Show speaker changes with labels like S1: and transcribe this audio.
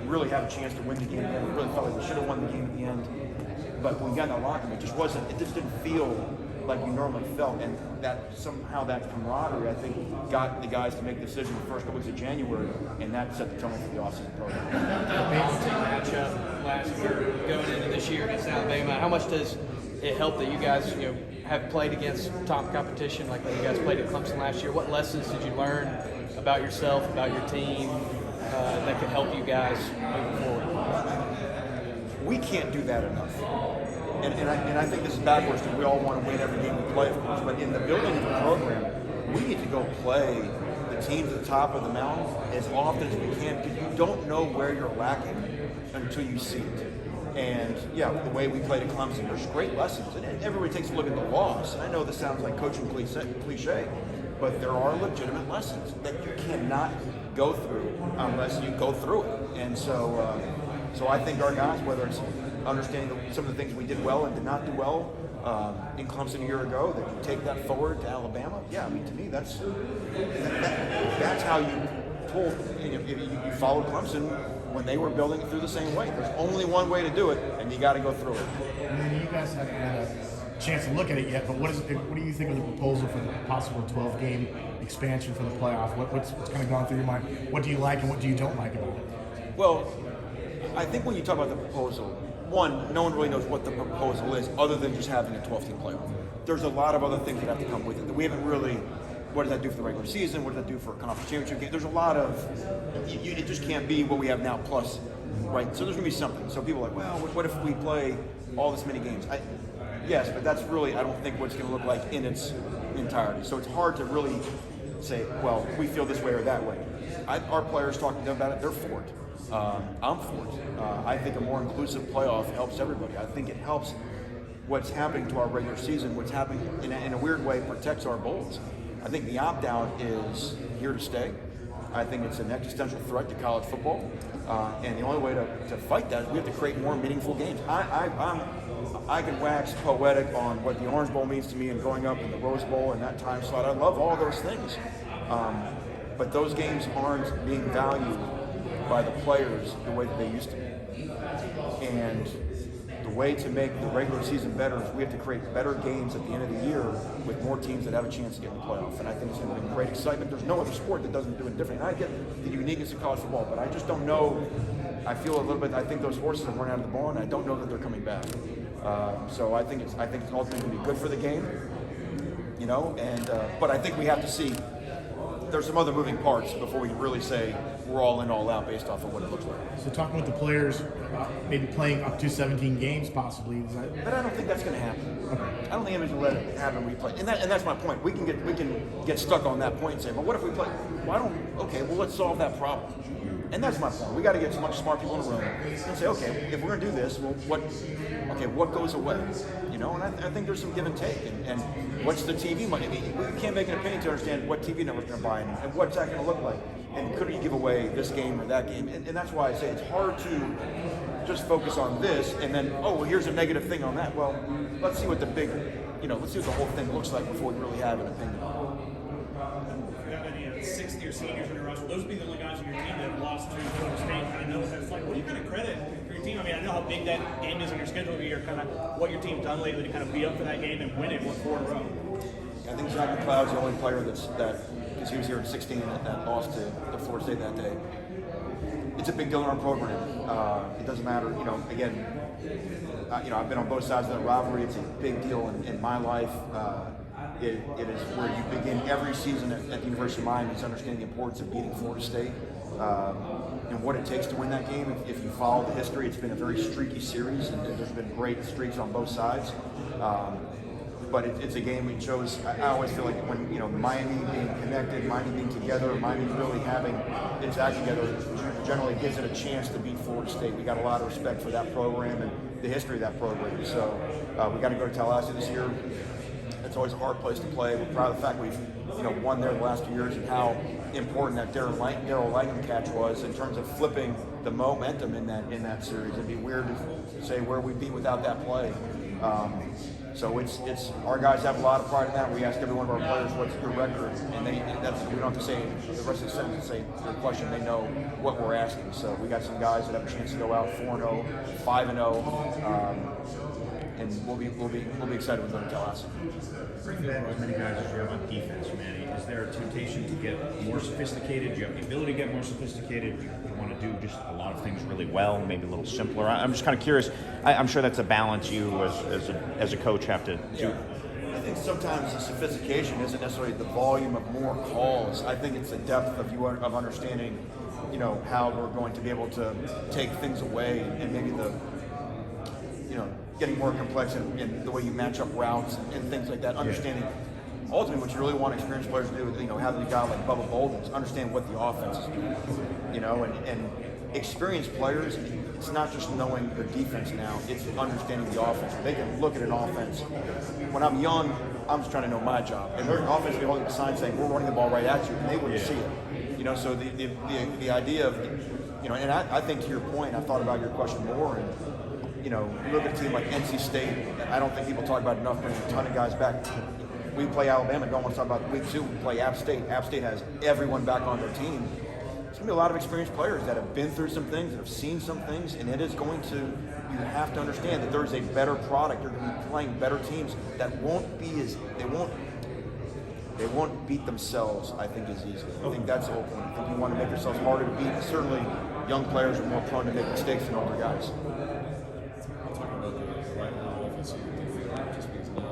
S1: really have a chance to win the game again. We really felt like we should have won the game at the end. But when we got in the locker room, it just didn't feel like you normally felt. And that somehow that camaraderie, I think, got the guys to make the decision the first couple weeks of January, and that set the tone for the offseason program.
S2: Amazing matchup last year going into this year against Alabama. How much does it help that you guys, have played against top competition like you guys played at Clemson last year? What lessons did you learn about yourself, about your team, that could help you guys moving forward?
S1: We can't do that enough. And I think this is backwards because we all want to win every game we play, of course. But in the building of the program, we need to go play the teams at the top of the mountain as often as we can, because you don't know where you're lacking until you see it. And yeah, the way we played at Clemson, there's great lessons. And everybody takes a look at the loss. And I know this sounds like coaching cliche, but there are legitimate lessons that you cannot go through unless you go through it. And so I think our guys, whether it's understanding some of the things we did well and did not do well in Clemson a year ago, that you take that forward to Alabama. Yeah, I mean, to me, that's how you pull. You followed Clemson when they were building it through the same way. There's only one way to do it, and you got to go through it.
S3: And then you guys haven't had a chance to look at it yet, but what do you think of the proposal for the possible 12-game expansion for the playoff? What's kind of gone through your mind? What do you like and what do you don't like about it?
S1: Well, I think when you talk about the proposal, one, no one really knows what the proposal is other than just having a 12-team playoff. There's a lot of other things that have to come with it that we haven't really. What does that do for the regular season? What does that do for a conference championship game? There's a lot of, it just can't be what we have now plus, right? So there's going to be something. So people are like, well, what if we play all this many games? Yes, but that's really, I don't think what it's going to look like in its entirety. So it's hard to really say, well, we feel this way or that way. Our players talking to them about it, they're for it. I'm for it. I think a more inclusive playoff helps everybody. I think it helps what's happening to our regular season, what's happening in a weird way protects our bowls. I think the opt-out is here to stay. I think it's an existential threat to college football, and the only way to fight that is we have to create more meaningful games. I can wax poetic on what the Orange Bowl means to me and growing up in the Rose Bowl and that time slot. I love all those things, but those games aren't being valued by the players the way that they used to be. And the way to make the regular season better is we have to create better games at the end of the year with more teams that have a chance to get in the playoff. And I think it's going to be great excitement. There's no other sport that doesn't do it different. And I get the uniqueness of college football, but I just don't know. I feel a little bit. I think those horses have run out of the barn. I don't know that they're coming back. So I think it's ultimately going to be good for the game. But I think we have to see. There's some other moving parts before we really say we're all in, all out based off of what it looks like.
S3: So talking with the players, maybe playing up to 17 games possibly.
S1: But I don't think that's going to happen. Okay. I don't think anybody's going to let it happen when we play. And that's my point. We can get stuck on that point and say, well, what if we play? Well, let's solve that problem. And that's my point. We got to get some smart people in the room and say, okay, if we're going to do this, well, what goes away? And I think there's some give and take. And what's the TV money? I mean, we can't make an opinion to understand what TV network's going to buy and what's that going to look like. And could you give away this game or that game? And that's why I say it's hard to just focus on this and then, here's a negative thing on that. Well, let's see what let's see what the whole thing looks like before we really have an opinion on it.
S4: If you have any 60 or seniors on your roster, those would be the only guys on your team that have lost to Florida State. I know that's like, what do you kind of credit for your team? I mean, I know how big that game is on your schedule every year, kind of what your team's done lately to kind of be up for that game and win it 4 in a row.
S1: I think Zach McLeod's the only player because he was here at 16 that lost to Florida State that day. It's a big deal in our program. It doesn't matter, again, I've been on both sides of that rivalry. It's a big deal in my life. It is where you begin every season at the University of Miami. It's understanding the importance of beating Florida State and what it takes to win that game. If you follow the history, it's been a very streaky series, and there's been great streaks on both sides. But it's a game we chose. I always feel like when Miami being connected, Miami being together, Miami really having its act together, generally gives it a chance to beat Florida State. We got a lot of respect for that program and the history of that program. So we got to go to Tallahassee this year. It's always a hard place to play. We're proud of the fact we've won there the last 2 years and how important that Darryl Langham catch was in terms of flipping the momentum in that series. It'd be weird to say where we'd be without that play. So it's our guys have a lot of pride in that. We ask every one of our players what's your record, and we don't have to say the rest of the sentence to say the question. They know what we're asking. So we got some guys that have a chance to go out 4-0, 5-0. And we'll be excited when they tell us.
S5: Briefly, as many guys as you have on defense, Manny, is there a temptation to get more sophisticated? Do you have the ability to get more sophisticated? Do you want to do just a lot of things really well, maybe a little simpler? I'm just kind of curious. I'm sure that's a balance you as a coach have to do.
S1: I think sometimes the sophistication isn't necessarily the volume of more calls. I think it's the depth of understanding, how we're going to be able to take things away, and maybe getting more complex in the way you match up routes and things like that. Understanding ultimately what you really want experienced players to do, having a guy like Bubba Bolden, is understand what the offense is doing. And experienced players, it's not just knowing the defense now, it's understanding the offense. They can look at an offense. When I'm young, I'm just trying to know my job. And there's an offense be holding a sign saying, we're running the ball right at you, and they wouldn't see it. So the idea of, and I think to your point, I've thought about your question more, and you look at a team like NC State, and I don't think people talk about it enough, bringing a ton of guys back. We play Alabama, don't want to talk about week 2. We play App State. App State has everyone back on their team. There's going to be a lot of experienced players that have been through some things, that have seen some things, and it is going to, you have to understand that there's a better product. You're going to be playing better teams that they won't beat themselves, I think, as easily. I think that's the whole point. I think you want to make yourselves harder to beat. Certainly, young players are more prone to make mistakes than older guys.